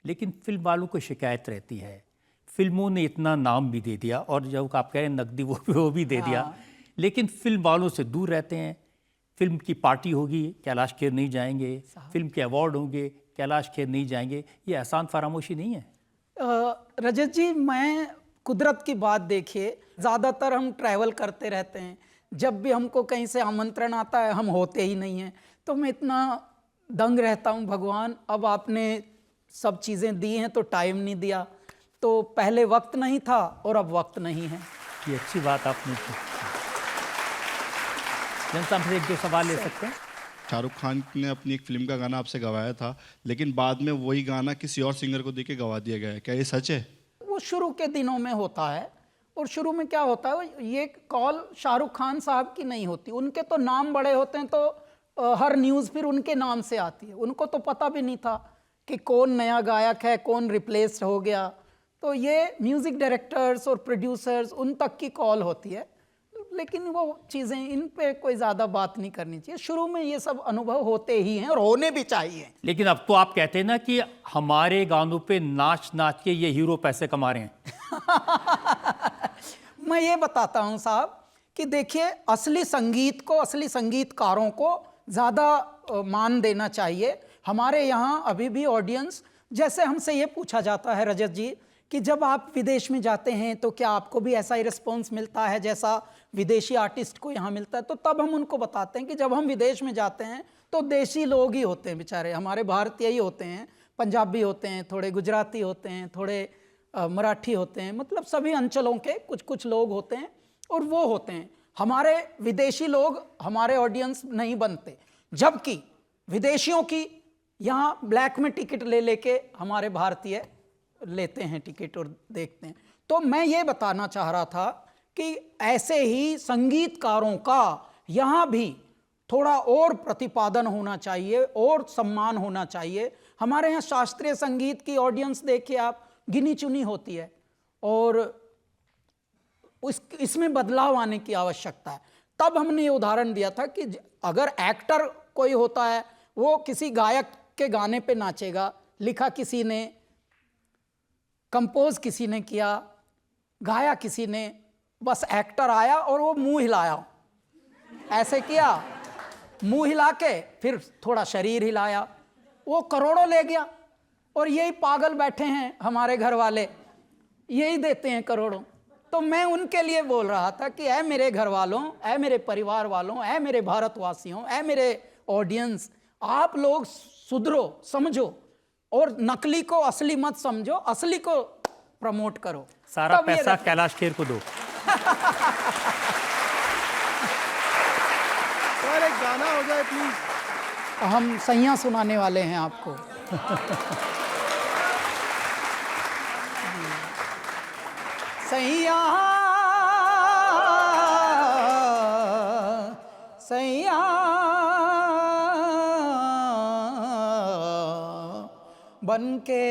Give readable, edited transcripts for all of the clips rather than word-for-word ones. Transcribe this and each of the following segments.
लेकिन फिल्म वालों को शिकायत रहती है, फिल्मों ने इतना नाम भी दे दिया और जब आप कह रहे हैं नकदी वो भी दे दिया, लेकिन फिल्म वालों से दूर रहते हैं। फिल्म की पार्टी होगी, कैलाश खेर नहीं जाएंगे, फिल्म के अवार्ड होंगे, कैलाश खेर नहीं जाएंगे। ये एहसान फरामोशी नहीं है? रजत जी, मैं कुदरत की बात देखिए, ज़्यादातर हम ट्रैवल करते रहते हैं, जब भी हमको कहीं से आमंत्रण आता है हम होते ही नहीं हैं। तो मैं इतना दंग रहता हूँ, भगवान अब आपने सब चीज़ें दी हैं तो टाइम नहीं दिया, तो पहले वक्त नहीं था और अब वक्त नहीं है। ये अच्छी बात आपने की। जनता से एक दो सवाल ले सकते हैं? शाहरुख खान ने अपनी एक फिल्म का गाना आपसे गवाया था, लेकिन बाद में वही गाना किसी और सिंगर को देके गवा दिया गया है, क्या ये सच है? वो शुरू के दिनों में होता है, और शुरू में क्या होता है, ये कॉल शाहरुख खान साहब की नहीं होती, उनके तो नाम बड़े होते हैं तो हर न्यूज़ फिर उनके नाम से आती है। उनको तो पता भी नहीं था कि कौन नया गायक है, कौन रिप्लेस हो गया। तो ये म्यूज़िक डायरेक्टर्स और प्रोड्यूसर्स उन तक की कॉल होती है, लेकिन वो चीज़ें, इन पे कोई ज़्यादा बात नहीं करनी चाहिए। शुरू में ये सब अनुभव होते ही हैं और होने भी चाहिए। लेकिन अब तो आप कहते हैं ना कि हमारे गानों पे नाच नाच के ये हीरो पैसे कमा रहे हैं। मैं ये बताता हूँ साहब कि देखिए, असली संगीत को, असली संगीतकारों को ज़्यादा मान देना चाहिए। हमारे यहाँ अभी भी ऑडियंस, जैसे हमसे ये पूछा जाता है रजत जी कि जब आप विदेश में जाते हैं तो क्या आपको भी ऐसा ही रिस्पॉन्स मिलता है जैसा विदेशी आर्टिस्ट को यहाँ मिलता है? तो तब हम उनको बताते हैं कि जब हम विदेश में जाते हैं तो देशी लोग ही होते हैं बेचारे, हमारे भारतीय ही होते हैं, पंजाबी होते हैं, थोड़े गुजराती होते हैं, थोड़े मराठी होते हैं, मतलब सभी अंचलों के कुछ कुछ लोग होते हैं और वो होते हैं। हमारे विदेशी लोग हमारे ऑडियंस नहीं बनते, जबकि विदेशियों की यहाँ ब्लैक में टिकट ले लेके हमारे भारतीय लेते हैं टिकट और देखते हैं। तो मैं ये बताना चाह रहा था कि ऐसे ही संगीतकारों का यहाँ भी थोड़ा और प्रतिपादन होना चाहिए और सम्मान होना चाहिए। हमारे यहाँ शास्त्रीय संगीत की ऑडियंस देखिए आप, गिनी चुनी होती है, और इसमें बदलाव आने की आवश्यकता है। तब हमने ये उदाहरण दिया था कि अगर एक्टर कोई होता है, वो किसी गायक के गाने पे नाचेगा, लिखा किसी ने, कंपोज किसी ने किया, गाया किसी ने, बस एक्टर आया और वो मुंह हिलाया, ऐसे किया, मुंह हिला के फिर थोड़ा शरीर हिलाया, वो करोड़ों ले गया। और यही पागल बैठे हैं हमारे घर वाले, यही देते हैं करोड़ों। तो मैं उनके लिए बोल रहा था कि ऐ मेरे घर वालों, ऐ मेरे परिवार वालों, ऐ मेरे भारतवासियों, ऐ मेरे ऑडियंस, आप लोग सुधरो, समझो, और नकली को असली मत समझो, असली को प्रमोट करो। सारा पैसा कैलाश खेर को दो। सर एक गाना हो जाए प्लीज। हम सैया सुनाने वाले हैं आपको। सैया सैया बनके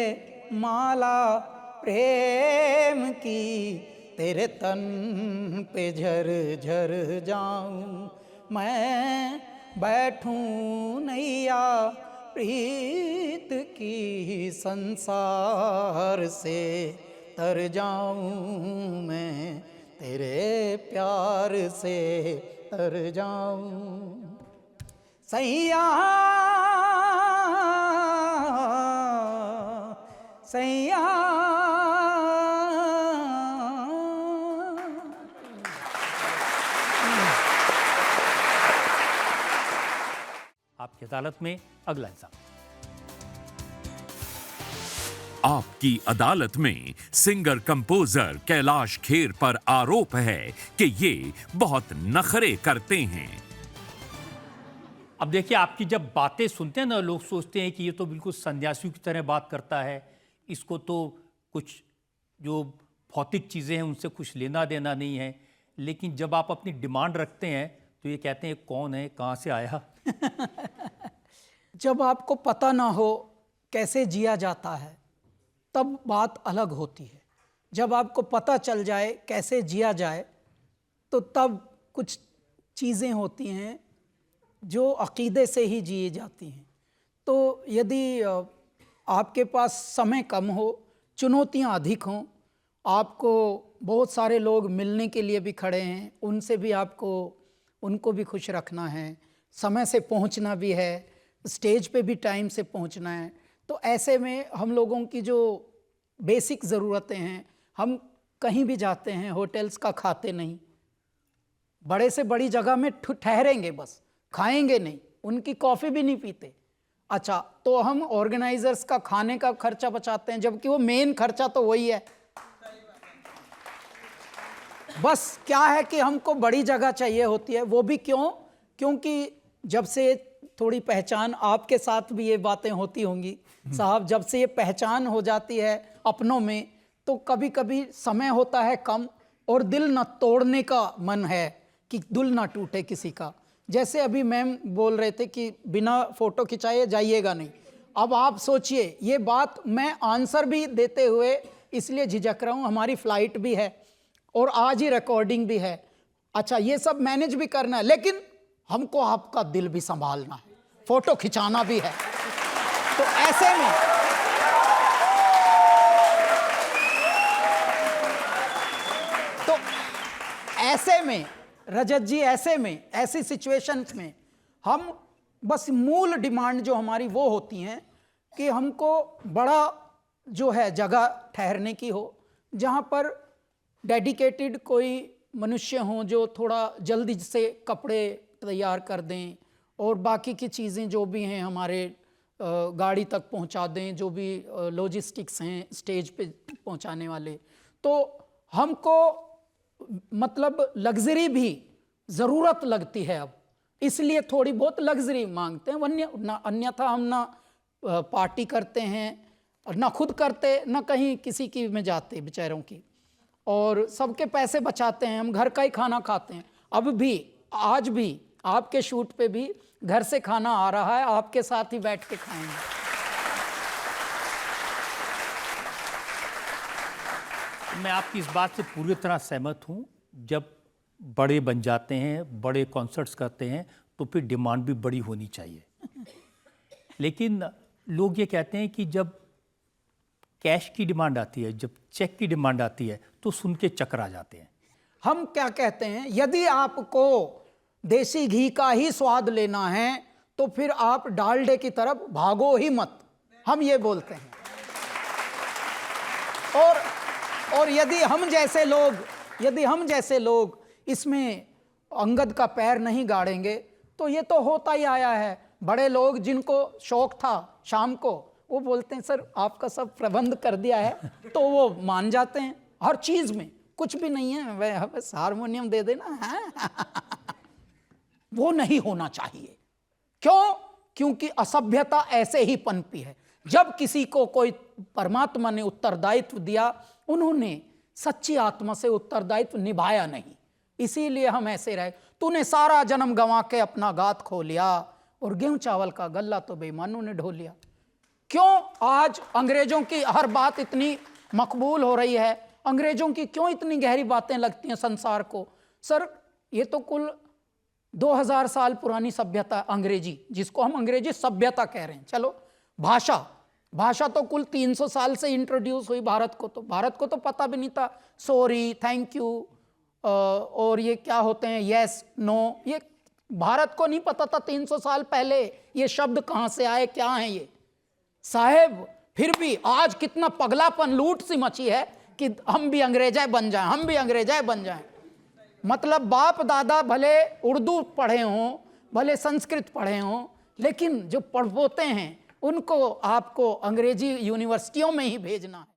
माला प्रेम की, तेरे तन पे झर झर जाऊं, मैं बैठूं नैया प्रीत की, संसार से तर जाऊं, मैं तेरे प्यार से तर जाऊं। सैया सैया। आपकी अदालत में अगला हिस्सा। आपकी अदालत में सिंगर कंपोजर कैलाश खेर पर आरोप है कि ये बहुत नखरे करते हैं। अब देखिए, आपकी जब बातें सुनते हैं ना, लोग सोचते हैं कि ये तो बिल्कुल सन्यासियों की तरह बात करता है, इसको तो कुछ जो भौतिक चीज़ें हैं उनसे कुछ लेना देना नहीं है। लेकिन जब आप अपनी डिमांड रखते हैं तो ये कहते हैं कौन है, कहाँ से आया। जब आपको पता ना हो कैसे जिया जाता है तब बात अलग होती है। जब आपको पता चल जाए कैसे जिया जाए तो तब कुछ चीज़ें होती हैं जो अक़ीदे से ही जी जाती हैं। तो यदि आपके पास समय कम हो, चुनौतियां अधिक हों, आपको बहुत सारे लोग मिलने के लिए भी खड़े हैं, उनसे भी आपको उनको भी खुश रखना है, समय से पहुंचना भी है, स्टेज पे भी टाइम से पहुंचना है। तो ऐसे में हम लोगों की जो बेसिक ज़रूरतें हैं, हम कहीं भी जाते हैं होटल्स का खाते नहीं, बड़े से बड़ी जगह में ठहरेंगे बस, खाएंगे नहीं, उनकी कॉफ़ी भी नहीं पीते। अच्छा, तो हम ऑर्गेनाइजर्स का खाने का खर्चा बचाते हैं, जबकि वो मेन खर्चा तो वही है। बस क्या है कि हमको बड़ी जगह चाहिए होती है, वो भी क्यों? क्योंकि जब से थोड़ी पहचान, आपके साथ भी ये बातें होती होंगी साहब, जब से ये पहचान हो जाती है अपनों में, तो कभी कभी समय होता है कम और दिल न तोड़ने का मन है कि दिल ना टूटे किसी का। जैसे अभी मैम बोल रहे थे कि बिना फोटो खिंचाए जाइएगा नहीं। अब आप सोचिए, ये बात मैं आंसर भी देते हुए इसलिए झिझक रहा हूँ, हमारी फ्लाइट भी है और आज ही रिकॉर्डिंग भी है। अच्छा, ये सब मैनेज भी करना है, लेकिन हमको आपका दिल भी संभालना है, फोटो खिंचाना भी है। तो ऐसे में रजत जी, ऐसे में ऐसी सिचुएशंस में हम बस मूल डिमांड जो हमारी वो होती हैं कि हमको बड़ा जो है जगह ठहरने की हो, जहाँ पर डेडिकेटेड कोई मनुष्य हों जो थोड़ा जल्दी से कपड़े तैयार कर दें और बाकी की चीज़ें जो भी हैं हमारे गाड़ी तक पहुंचा दें, जो भी लॉजिस्टिक्स हैं स्टेज पे पहुंचाने वाले। तो हमको मतलब लग्जरी भी ज़रूरत लगती है अब, इसलिए थोड़ी बहुत लग्जरी मांगते हैं, अन्यथा हम ना पार्टी करते हैं और ना खुद करते, ना कहीं किसी की में जाते बेचारों की, और सबके पैसे बचाते हैं, हम घर का ही खाना खाते हैं। अब भी, आज भी आपके शूट पे भी घर से खाना आ रहा है, आपके साथ ही बैठ के खाएंगे। मैं आपकी इस बात से पूरी तरह सहमत हूँ। जब बड़े बन जाते हैं, बड़े कॉन्सर्ट्स करते हैं, तो फिर डिमांड भी बड़ी होनी चाहिए। लेकिन लोग ये कहते हैं कि जब कैश की डिमांड आती है, जब चेक की डिमांड आती है, तो सुन के चकरा जाते हैं। हम क्या कहते हैं, यदि आपको देसी घी का ही स्वाद लेना है तो फिर आप डालडे की तरफ भागो ही मत, हम ये बोलते हैं। और यदि हम जैसे लोग इसमें अंगद का पैर नहीं गाड़ेंगे तो ये तो होता ही आया है। बड़े लोग जिनको शौक था शाम को, वो बोलते हैं सर आपका सब प्रबंध कर दिया है, तो वो मान जाते हैं हर चीज में, कुछ भी नहीं है, वह बस हारमोनियम दे देना है। वो नहीं होना चाहिए। क्यों? क्योंकि असभ्यता ऐसे ही पनपी है। जब किसी को कोई परमात्मा ने उत्तरदायित्व दिया, उन्होंने सच्ची आत्मा से उत्तरदायित्व निभाया नहीं, इसीलिए हम ऐसे रहे। तूने सारा जन्म गंवा के अपना गात खो लिया और गेहूं चावल का गल्ला तो बेईमानों ने ढो लिया। क्यों आज अंग्रेजों की हर बात इतनी मकबूल हो रही है? अंग्रेजों की क्यों इतनी गहरी बातें लगती हैं संसार को? सर ये तो कुल 2000 साल पुरानी सभ्यता अंग्रेजी, जिसको हम अंग्रेजी सभ्यता कह रहे हैं। चलो, भाषा तो कुल 300 साल से इंट्रोड्यूस हुई भारत को तो पता भी नहीं था सॉरी, थैंक यू और ये क्या होते हैं, यस, नो, ये भारत को नहीं पता था 300 साल पहले ये शब्द कहाँ से आए, क्या हैं ये साहेब। फिर भी आज कितना पगलापन, लूट सी मची है कि हम भी अंग्रेजाए बन जाएं। मतलब बाप दादा भले उर्दू पढ़े हों, भले संस्कृत पढ़े हों, लेकिन जो पढ़पोते हैं उनको आपको अंग्रेजी यूनिवर्सिटियों में ही भेजना है।